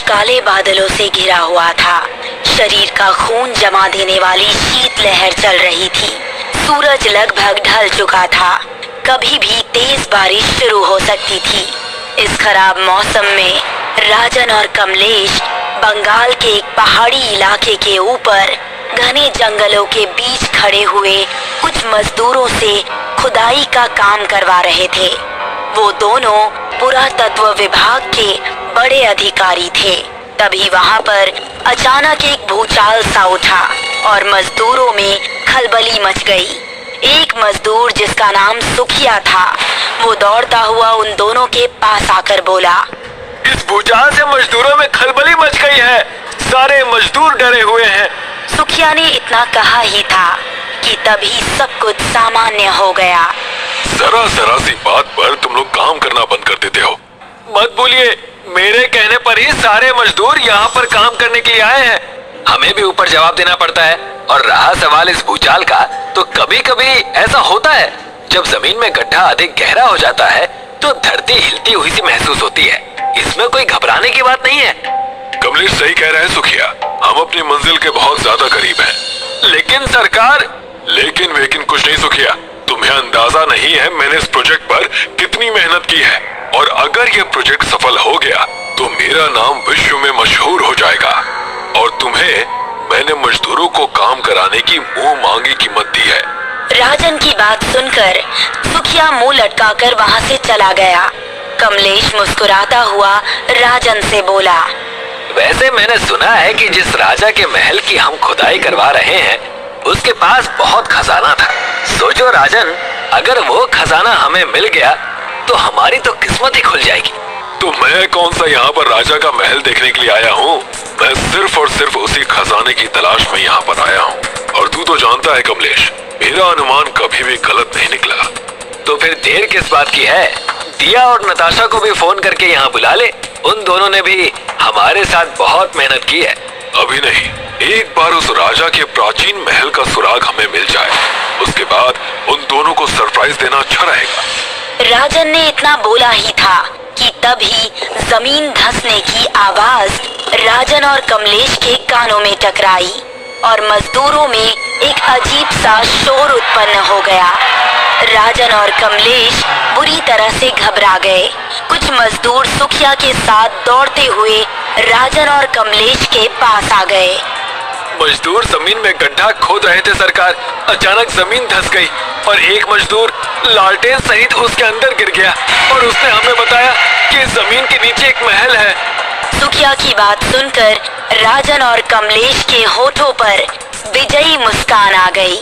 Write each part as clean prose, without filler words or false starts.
काले बादलों से घिरा हुआ था। शरीर का खून जमा देने वाली शीत लहर चल रही थी। सूरज लगभग ढल चुका था। कभी भी तेज बारिश शुरू हो सकती थी। इस खराब मौसम में राजन और कमलेश बंगाल के एक पहाड़ी इलाके के ऊपर घने जंगलों के बीच खड़े हुए कुछ मजदूरों से खुदाई का काम करवा रहे थे। वो दोनों पुरातत्व विभाग के बड़े अधिकारी थे। तभी वहां पर अचानक एक भूचाल सा उठा और मजदूरों में खलबली मच गई। एक मजदूर जिसका नाम सुखिया था, वो दौड़ता हुआ उन दोनों के पास आकर बोला, इस भूचाल से मजदूरों में खलबली मच गई है। सारे मजदूर डरे हुए हैं। सुखिया ने इतना कहा ही था कि तभी सब कुछ सामान्य हो गया। जरा सी बात पर तुम लोग काम करना बंद कर देते हो। मत बोलिए, मेरे कहने पर ही सारे मजदूर यहाँ पर काम करने के लिए आए हैं। हमें भी ऊपर जवाब देना पड़ता है। और रहा सवाल इस भूचाल का, तो कभी कभी ऐसा होता है जब जमीन में गड्ढा अधिक गहरा हो जाता है तो धरती हिलती हुई सी महसूस होती है। इसमें कोई घबराने की बात नहीं है। कमलेश सही कह रहा है सुखिया, हम अपनी मंजिल के बहुत ज्यादा करीब हैं। लेकिन सरकार, लेकिन कुछ नहीं सुखिया, तुम्हें अंदाजा नहीं है मैंने इस प्रोजेक्ट पर कितनी मेहनत की है। और अगर ये प्रोजेक्ट सफल हो गया तो मेरा नाम विश्व में मशहूर हो जाएगा। और तुम्हें मैंने मजदूरों को काम कराने की मुंह मांगी कीमत दी है। राजन की बात सुनकर सुखिया मुंह लटकाकर वहां से चला गया। कमलेश मुस्कुराता हुआ राजन से बोला, वैसे मैंने सुना है कि जिस राजा के महल की हम खुदाई करवा रहे हैं उसके पास बहुत खजाना था। सोचो राजन, अगर वो खजाना हमें मिल गया तो हमारी तो किस्मत ही खुल जाएगी। तो मैं कौन सा यहाँ पर राजा का महल देखने के लिए आया हूँ। मैं सिर्फ और सिर्फ उसी खजाने की तलाश में यहाँ पर आया हूँ। और तू तो जानता है कमलेश, मेरा अनुमान कभी भी गलत नहीं निकला। तो फिर देर किस बात की है? दिया और नताशा को भी फोन करके यहाँ बुला ले। उन दोनों ने भी हमारे साथ बहुत मेहनत की है। अभी नहीं, एक बार उस राजा के प्राचीन महल का सुराग हमें मिल जाए, उसके बाद उन दोनों को सरप्राइज देना अच्छा रहेगा। राजन ने इतना बोला ही था कि तभी जमीन धंसने की आवाज राजन और कमलेश के कानों में टकराई और मजदूरों में एक अजीब सा शोर उत्पन्न हो गया। राजन और कमलेश बुरी तरह से घबरा गए। कुछ मजदूर सुखिया के साथ दौड़ते हुए राजन और कमलेश के पास आ गए। मजदूर जमीन में गड्ढा खोद रहे थे सरकार। अचानक जमीन धंस गई और एक मजदूर लालटेन सहित उसके अंदर गिर गया और उसने हमें बताया कि जमीन के नीचे एक महल है। सुखिया की बात सुनकर राजन और कमलेश के होठों पर विजयी मुस्कान आ गई।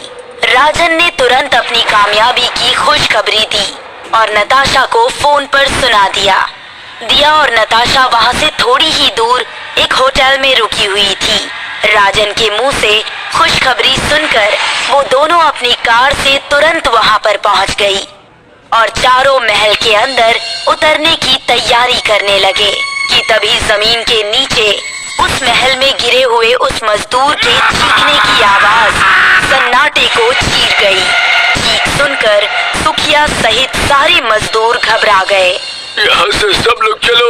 राजन ने तुरंत अपनी कामयाबी की खुशखबरी दी और नताशा को फोन पर सुना दिया। दिया और नताशा वहां से थोड़ी ही दूर एक होटल में रुकी हुई थी। राजन के मुंह से खुशखबरी सुनकर वो दोनों अपनी कार से तुरंत वहां पर पहुंच गई और चारों महल के अंदर उतरने की तैयारी करने लगे कि तभी जमीन के नीचे उस महल में गिरे हुए उस मजदूर के चीखने की आवाज सन्नाटे को चीर गई। चीख सुनकर सुखिया सहित सारे मजदूर घबरा गए। यहाँ से सब लोग चलो,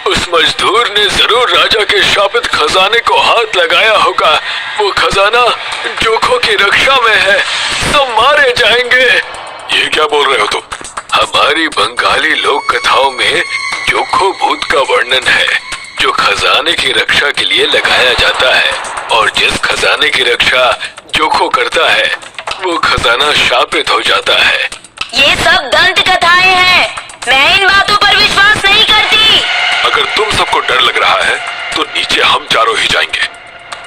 उस मजदूर ने जरूर राजा के शापित खजाने को हाथ लगाया होगा। वो खजाना जोखों की रक्षा में है, सब मारे जाएंगे। ये क्या बोल रहे हो तुम? हमारी बंगाली लोक कथाओं में जोखो भूत का वर्णन है जो खजाने की रक्षा के लिए लगाया जाता है। और जिस खजाने की रक्षा जोखो करता है वो खजाना शापित हो जाता है। ये सब दंत कथाएं हैं, मैं इन बातों पर विश्वास नहीं करती। अगर तुम सबको डर लग रहा है तो नीचे हम चारों ही जाएंगे।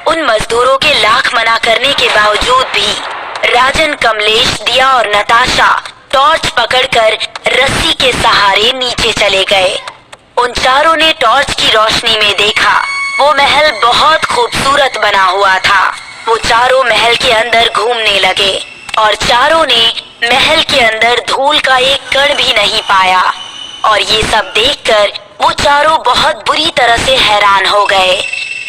उन मजदूरों के लाख मना करने के बावजूद भी राजन, कमलेश, दिया और नताशा टॉर्च पकड़कर रस्सी के सहारे नीचे चले गए। उन चारों ने टॉर्च की रोशनी में देखा वो महल बहुत खूबसूरत बना हुआ था। वो चारों महल के अंदर घूमने लगे और चारों ने महल के अंदर धूल का एक कण भी नहीं पाया। और ये सब देखकर वो चारों बहुत बुरी तरह से हैरान हो गए।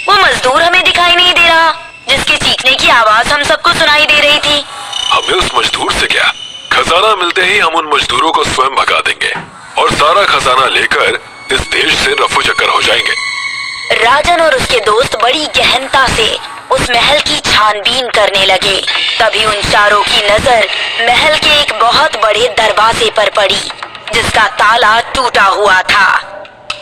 वो मजदूर हमें दिखाई नहीं दे रहा जिसके चीखने की आवाज हम सबको सुनाई दे रही थी। हमें उस मजदूर से क्या, खजाना मिलते ही हम उन मजदूरों को स्वयं भगा देंगे और सारा खजाना लेकर इस देश से रफू चक्कर हो जाएंगे। राजन और उसके दोस्त बड़ी गहनता से उस महल की छानबीन करने लगे। तभी उन चारों की नजर महल के एक बहुत बड़े दरवाजे पर पड़ी, जिसका ताला टूटा हुआ था।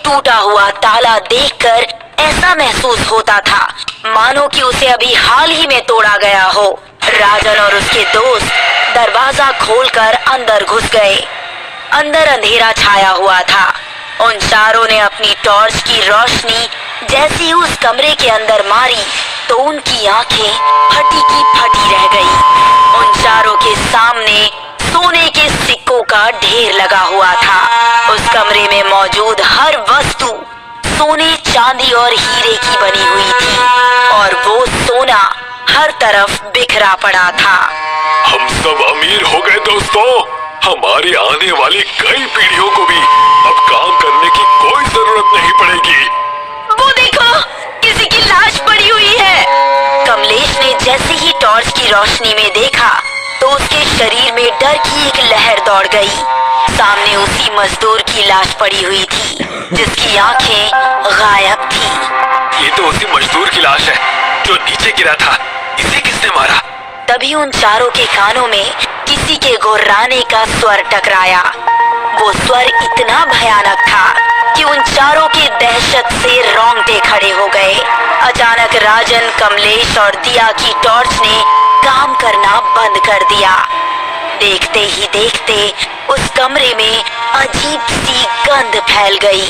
टूटा हुआ ताला देखकर ऐसा महसूस होता था मानो कि उसे अभी हाल ही में तोड़ा गया हो। राजन और उसके दोस्त दरवाजा खोलकर अंदर घुस गए। अंदर अंधेरा छाया हुआ था। उन चारों ने अपनी टॉर्च की रोशनी जैसे ही उस कमरे के अंदर मारी तो उनकी आंखें फटी की फटी रह गई। उन चारों के सामने सोने के सिक्कों का ढेर लगा हुआ था। उस कमरे में मौजूद हर वस्तु सोने, चांदी और हीरे की बनी हुई थी और वो सोना हर तरफ बिखरा पड़ा था। हम सब अमीर हो गए दोस्तों। हमारी आने वाली कई पीढ़ियों को भी अब काम करने की कोई जरूरत नहीं पड़ेगी। वो देखो, किसी की लाश पड़ी हुई है। कमलेश ने जैसे ही टॉर्च की रोशनी में देखा तो उसके शरीर में डर की एक लहर दौड़ गई। सामने उसी मजदूर की लाश पड़ी हुई थी, जिसकी आंखें गायब थी। ये तो उसी मजदूर की लाश है जो नीचे गिरा था। इसे किसने मारा? तभी उन चारों के कानों में किसी के गुर्राने का स्वर टकराया। वो स्वर इतना भयानक था कि उन चारों के दहशत से रोंगटे खड़े हो गए। अचानक राजन, कमलेश और दिया की टॉर्च ने काम करना बंद कर दिया। देखते ही देखते उस कमरे में अजीब सी गंध फैल गई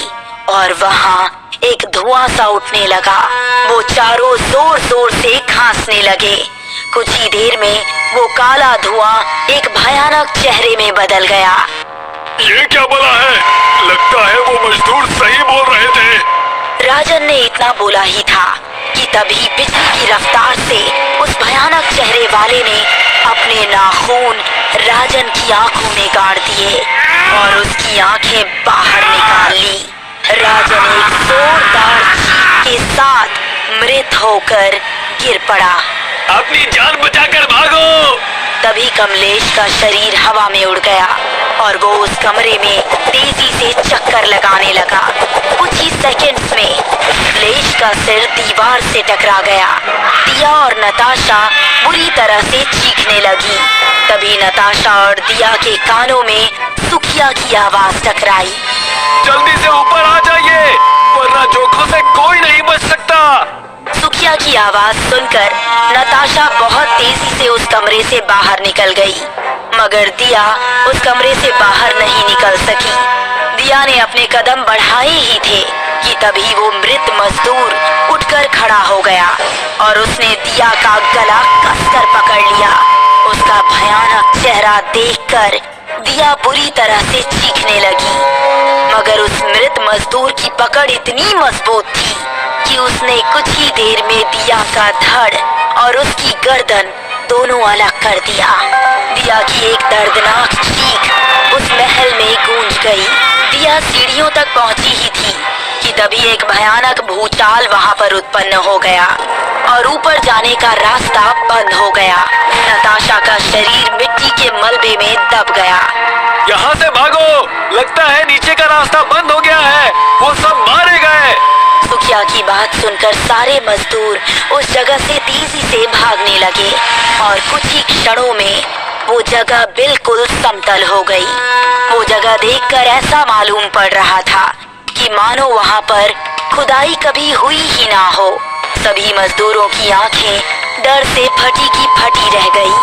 और वहाँ एक धुआं सा उठने लगा। वो चारों जोर जोर से खांसने लगे। कुछ ही देर में वो काला धुआं एक भयानक चेहरे में बदल गया। ये क्या बोला है? लगता है वो मजदूर सही बोल रहे थे। राजन ने इतना बोला ही था कि तभी बिजली की रफ्तार से उस भयानक चेहरे वाले ने अपने नाखून राजन की आंखों में गाड़ दिए और उसकी आंखें बाहर निकाल ली। राजन एक जोरदार चीख के साथ मृत होकर गिर पड़ा। अपनी जान बचाकर भागो। तभी कमलेश का शरीर हवा में उड़ गया और वो उस कमरे में तेजी से चक्कर लगाने लगा। कुछ ही सेकंड्स में कमलेश का सिर दीवार से टकरा गया। दिया और नताशा बुरी तरह से चीखने लगी। तभी नताशा और दिया के कानों में सुखिया की आवाज टकराई। जल्दी से ऊपर आ जाइए, वरना जोखों से कोई नहीं बच सकता। सुखिया की आवाज सुनकर नताशा बहुत तेजी से उस कमरे से बाहर निकल गई, मगर दिया उस कमरे से बाहर नहीं निकल सकी। दिया ने अपने कदम बढ़ाए ही थे कि तभी वो मृत मजदूर उठकर खड़ा हो गया और उसने दिया का गला कसकर पकड़ लिया। उसका भयानक चेहरा देखकर दिया बुरी तरह से चीखने लगी, मगर उस मृत मजदूर की पकड़ इतनी मजबूत थी कि उसने कुछ ही देर में दिया का धड़ और उसकी गर्दन दोनों अलग कर दिया। दिया की एक दर्दनाक चीख उस महल में गूंज गई। दिया सीढ़ियों तक पहुंची ही थी कि तभी एक भयानक भूचाल वहां पर उत्पन्न हो गया और ऊपर जाने का रास्ता बंद हो गया। नताशा का शरीर मिट्टी के मलबे में दब गया। यहाँ से भागो, लगता है नीचे का रास्ता बंद हो गया है। वो सब मारे गए। सुखिया की बात सुनकर सारे मजदूर उस जगह से तेजी से भागने लगे और कुछ ही क्षणों में वो जगह बिल्कुल समतल हो गई। वो जगह देखकर ऐसा मालूम पड़ रहा था कि मानो वहाँ पर खुदाई कभी हुई ही ना हो। सभी मजदूरों की आंखें डर से फटी की फटी रह गई।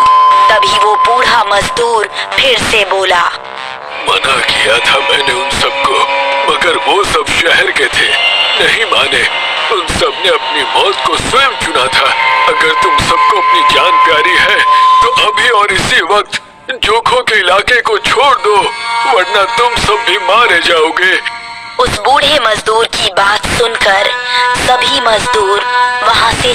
तभी वो बूढ़ा मजदूर फिर से बोला, मना किया था मैंने उन सबको, मगर वो सब शहर के थे, नहीं माने। उन सब ने अपनी मौत को स्वयं चुना था। अगर तुम सबको अपनी जान प्यारी है तो अभी और इसी वक्त जोखों के इलाके को छोड़ दो, वरना तुम सब भी मारे जाओगे। उस बूढ़े मजदूर की बात सुनकर सभी मजदूर वहां से